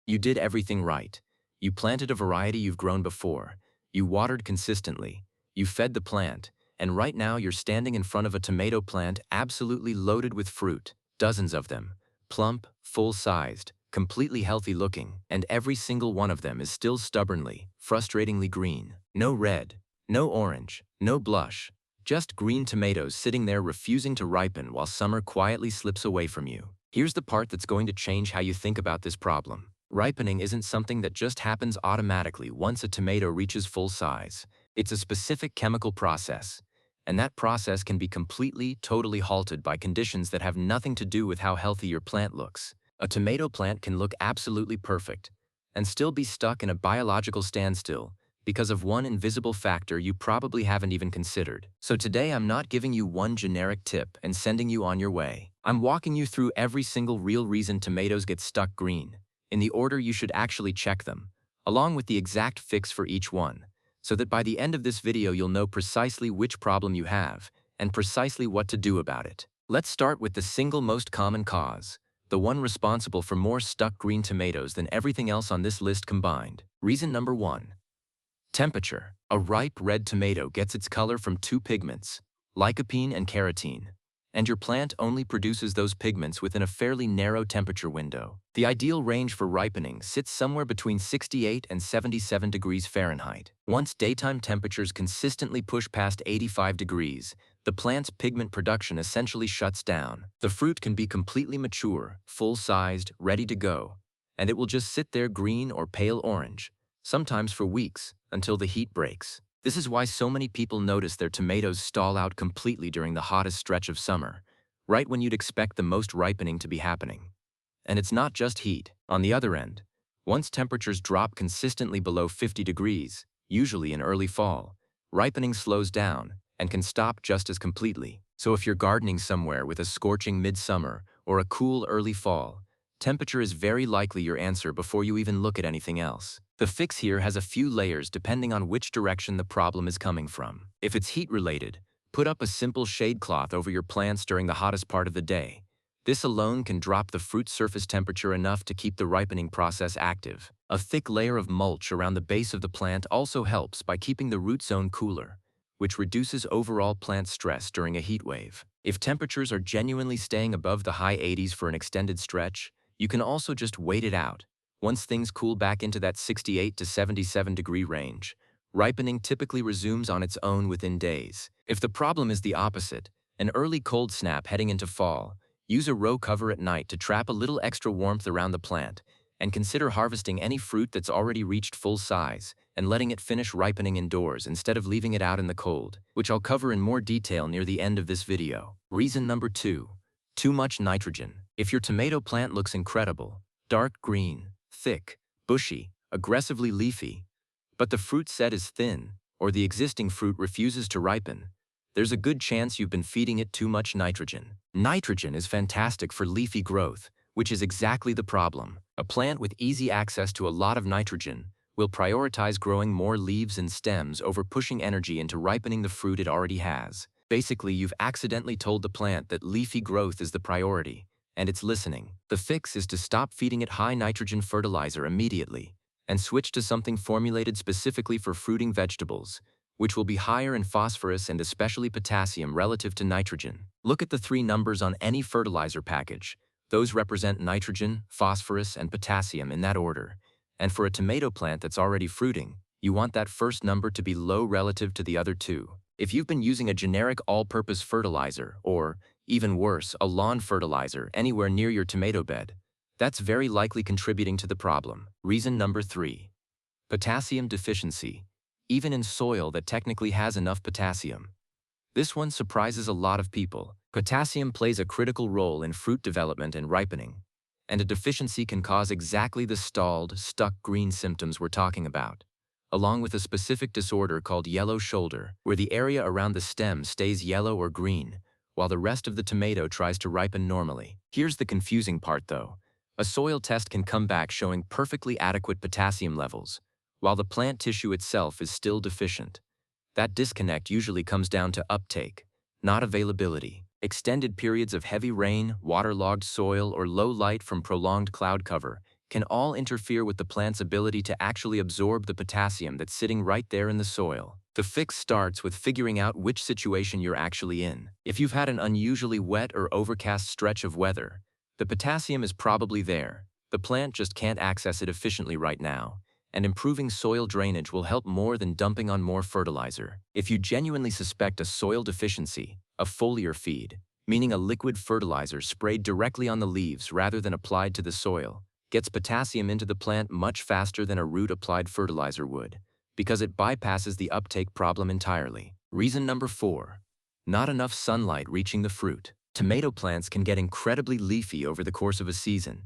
You did everything right. You planted a variety you've grown before. You watered consistently. You fed the plant. And right now you're standing in front of a tomato plant absolutely loaded with fruit. Dozens of them. Plump, full-sized, completely healthy looking, and every single one of them is still stubbornly, frustratingly green. No red, no orange, no blush. Just green tomatoes sitting there refusing to ripen while summer quietly slips away from you. Here's the part that's going to change how you think about this problem. Ripening isn't something that just happens automatically once a tomato reaches full size. It's a specific chemical process. And that process can be completely, totally halted by conditions that have nothing to do with how healthy your plant looks. A tomato plant can look absolutely perfect and still be stuck in a biological standstill because of one invisible factor you probably haven't even considered. So today I'm not giving you one generic tip and sending you on your way. I'm walking you through every single real reason tomatoes get stuck green, in the order you should actually check them, along with the exact fix for each one, so that by the end of this video you'll know precisely which problem you have and precisely what to do about it. Let's start with the single most common cause, the one responsible for more stuck green tomatoes than everything else on this list combined. Reason number 1. Temperature. A ripe red tomato gets its color from two pigments, lycopene and carotene, and your plant only produces those pigments within a fairly narrow temperature window. The ideal range for ripening sits somewhere between 68 and 77 degrees Fahrenheit. Once daytime temperatures consistently push past 85 degrees, the plant's pigment production essentially shuts down. The fruit can be completely mature, full-sized, ready to go, and it will just sit there green or pale orange, sometimes for weeks, until the heat breaks. This is why so many people notice their tomatoes stall out completely during the hottest stretch of summer, right when you'd expect the most ripening to be happening. And it's not just heat. On the other end, once temperatures drop consistently below 50 degrees, usually in early fall, ripening slows down and can stop just as completely. So if you're gardening somewhere with a scorching midsummer or a cool early fall, temperature is very likely your answer before you even look at anything else. The fix here has a few layers depending on which direction the problem is coming from. If it's heat-related, put up a simple shade cloth over your plants during the hottest part of the day. This alone can drop the fruit surface temperature enough to keep the ripening process active. A thick layer of mulch around the base of the plant also helps by keeping the root zone cooler, which reduces overall plant stress during a heat wave. If temperatures are genuinely staying above the high 80s for an extended stretch, you can also just wait it out. Once things cool back into that 68 to 77 degree range, ripening typically resumes on its own within days. If the problem is the opposite, an early cold snap heading into fall, use a row cover at night to trap a little extra warmth around the plant, and consider harvesting any fruit that's already reached full size and letting it finish ripening indoors instead of leaving it out in the cold, which I'll cover in more detail near the end of this video. Reason number 2. Too much nitrogen. If your tomato plant looks incredible, dark green, thick, bushy, aggressively leafy, but the fruit set is thin, or the existing fruit refuses to ripen, there's a good chance you've been feeding it too much nitrogen. Nitrogen is fantastic for leafy growth, which is exactly the problem. A plant with easy access to a lot of nitrogen will prioritize growing more leaves and stems over pushing energy into ripening the fruit it already has. Basically, you've accidentally told the plant that leafy growth is the priority, and it's listening. The fix is to stop feeding it high nitrogen fertilizer immediately and switch to something formulated specifically for fruiting vegetables, which will be higher in phosphorus and especially potassium relative to nitrogen. Look at the 3 numbers on any fertilizer package. Those represent nitrogen, phosphorus, and potassium in that order. And for a tomato plant that's already fruiting, you want that first number to be low relative to the other 2. If you've been using a generic all-purpose fertilizer, or, even worse, a lawn fertilizer anywhere near your tomato bed, that's very likely contributing to the problem. Reason number 3. Potassium deficiency, even in soil that technically has enough potassium. This one surprises a lot of people. Potassium plays a critical role in fruit development and ripening, and a deficiency can cause exactly the stalled, stuck green symptoms we're talking about, along with a specific disorder called yellow shoulder, where the area around the stem stays yellow or green, while the rest of the tomato tries to ripen normally. Here's the confusing part though. A soil test can come back showing perfectly adequate potassium levels, while the plant tissue itself is still deficient. That disconnect usually comes down to uptake, not availability. Extended periods of heavy rain, waterlogged soil, or low light from prolonged cloud cover can all interfere with the plant's ability to actually absorb the potassium that's sitting right there in the soil. The fix starts with figuring out which situation you're actually in. If you've had an unusually wet or overcast stretch of weather, the potassium is probably there. The plant just can't access it efficiently right now, and improving soil drainage will help more than dumping on more fertilizer. If you genuinely suspect a soil deficiency, a foliar feed, meaning a liquid fertilizer sprayed directly on the leaves rather than applied to the soil, gets potassium into the plant much faster than a root-applied fertilizer would, because it bypasses the uptake problem entirely. Reason number 4. Not enough sunlight reaching the fruit. Tomato plants can get incredibly leafy over the course of a season.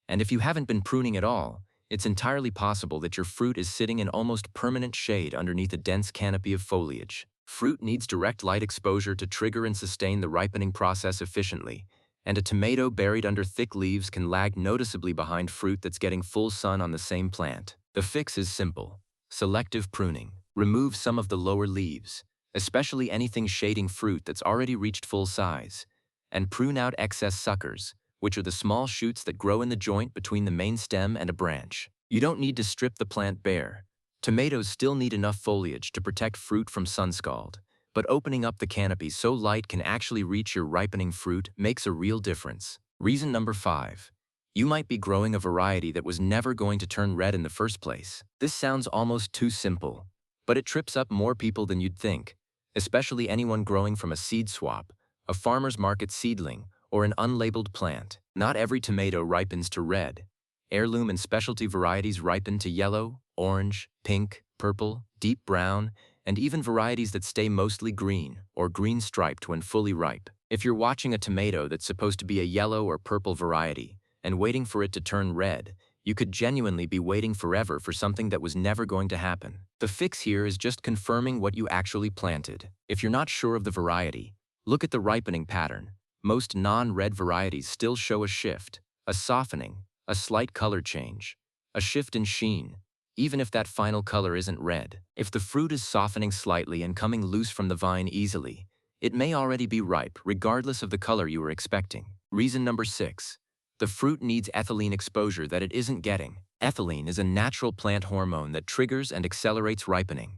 And if you haven't been pruning at all, it's entirely possible that your fruit is sitting in almost permanent shade underneath a dense canopy of foliage. Fruit needs direct light exposure to trigger and sustain the ripening process efficiently, and a tomato buried under thick leaves can lag noticeably behind fruit that's getting full sun on the same plant. The fix is simple: selective pruning. Remove some of the lower leaves, especially anything shading fruit that's already reached full size, and prune out excess suckers, which are the small shoots that grow in the joint between the main stem and a branch. You don't need to strip the plant bare. Tomatoes still need enough foliage to protect fruit from sun scald, but opening up the canopy so light can actually reach your ripening fruit makes a real difference. Reason number 5. You might be growing a variety that was never going to turn red in the first place. This sounds almost too simple, but it trips up more people than you'd think, especially anyone growing from a seed swap, a farmer's market seedling, or an unlabeled plant. Not every tomato ripens to red. Heirloom and specialty varieties ripen to yellow, orange, pink, purple, deep brown, and even varieties that stay mostly green or green-striped when fully ripe. If you're watching a tomato that's supposed to be a yellow or purple variety and waiting for it to turn red, you could genuinely be waiting forever for something that was never going to happen. The fix here is just confirming what you actually planted. If you're not sure of the variety, look at the ripening pattern. Most non-red varieties still show a shift, a softening, a slight color change, a shift in sheen, even if that final color isn't red. If the fruit is softening slightly and coming loose from the vine easily, it may already be ripe, regardless of the color you were expecting. Reason number 6. The fruit needs ethylene exposure that it isn't getting. Ethylene is a natural plant hormone that triggers and accelerates ripening,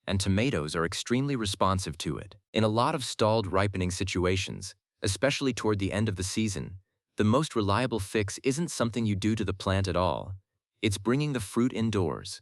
and tomatoes are extremely responsive to it. In a lot of stalled ripening situations, especially toward the end of the season, the most reliable fix isn't something you do to the plant at all. It's bringing the fruit indoors.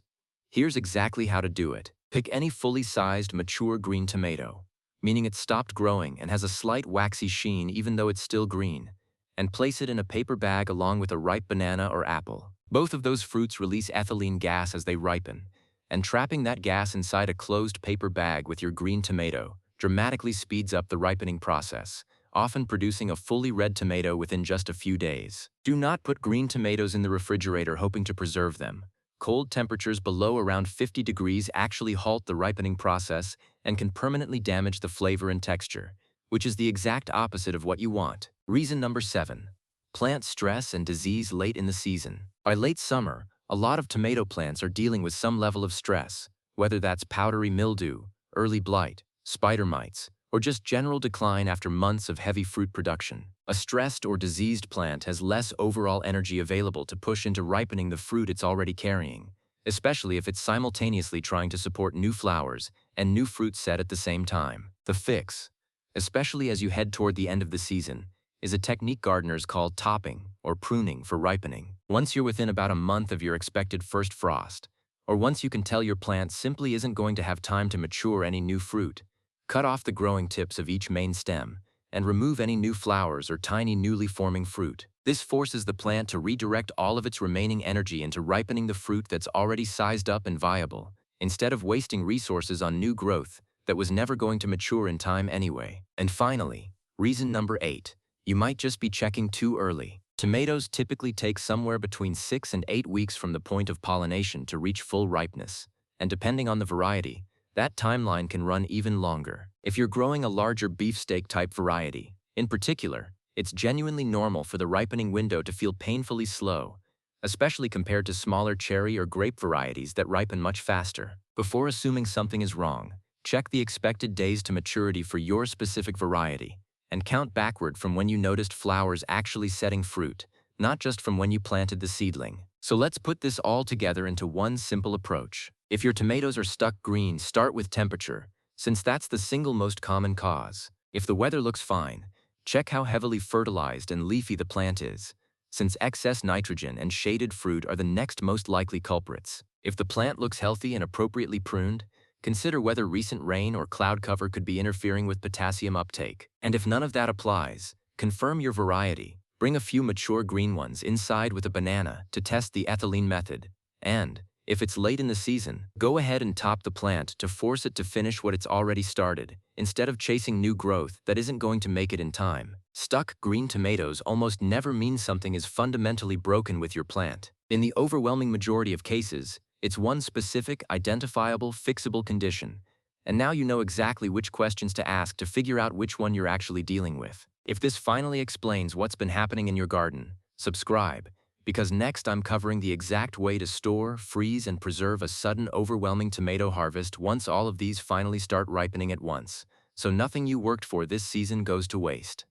Here's exactly how to do it. Pick any fully sized, mature green tomato, meaning it's stopped growing and has a slight waxy sheen even though it's still green, and place it in a paper bag along with a ripe banana or apple. Both of those fruits release ethylene gas as they ripen, and trapping that gas inside a closed paper bag with your green tomato dramatically speeds up the ripening process, often producing a fully red tomato within just a few days. Do not put green tomatoes in the refrigerator hoping to preserve them. Cold temperatures below around 50 degrees actually halt the ripening process and can permanently damage the flavor and texture, which is the exact opposite of what you want. Reason number 7. Plant stress and disease late in the season. By late summer, a lot of tomato plants are dealing with some level of stress, whether that's powdery mildew, early blight, spider mites, or just general decline after months of heavy fruit production. A stressed or diseased plant has less overall energy available to push into ripening the fruit it's already carrying, especially if it's simultaneously trying to support new flowers and new fruit set at the same time. The fix, especially as you head toward the end of the season, is a technique gardeners call topping or pruning for ripening. Once you're within about a month of your expected first frost, or once you can tell your plant simply isn't going to have time to mature any new fruit, cut off the growing tips of each main stem and remove any new flowers or tiny newly forming fruit. This forces the plant to redirect all of its remaining energy into ripening the fruit that's already sized up and viable, instead of wasting resources on new growth that was never going to mature in time anyway. And finally, reason number 8. You might just be checking too early. Tomatoes typically take somewhere between 6 and 8 weeks from the point of pollination to reach full ripeness, and depending on the variety, that timeline can run even longer. If you're growing a larger beefsteak type variety, in particular, it's genuinely normal for the ripening window to feel painfully slow, especially compared to smaller cherry or grape varieties that ripen much faster. Before assuming something is wrong, check the expected days to maturity for your specific variety, and count backward from when you noticed flowers actually setting fruit, not just from when you planted the seedling. So let's put this all together into one simple approach. If your tomatoes are stuck green, start with temperature, since that's the single most common cause. If the weather looks fine, check how heavily fertilized and leafy the plant is, since excess nitrogen and shaded fruit are the next most likely culprits. If the plant looks healthy and appropriately pruned, consider whether recent rain or cloud cover could be interfering with potassium uptake. And if none of that applies, confirm your variety. Bring a few mature green ones inside with a banana to test the ethylene method. And, if it's late in the season, go ahead and top the plant to force it to finish what it's already started, instead of chasing new growth that isn't going to make it in time. Stuck green tomatoes almost never mean something is fundamentally broken with your plant. In the overwhelming majority of cases, it's one specific, identifiable, fixable condition. And now you know exactly which questions to ask to figure out which one you're actually dealing with. If this finally explains what's been happening in your garden, subscribe, because next I'm covering the exact way to store, freeze, and preserve a sudden overwhelming tomato harvest once all of these finally start ripening at once, so nothing you worked for this season goes to waste.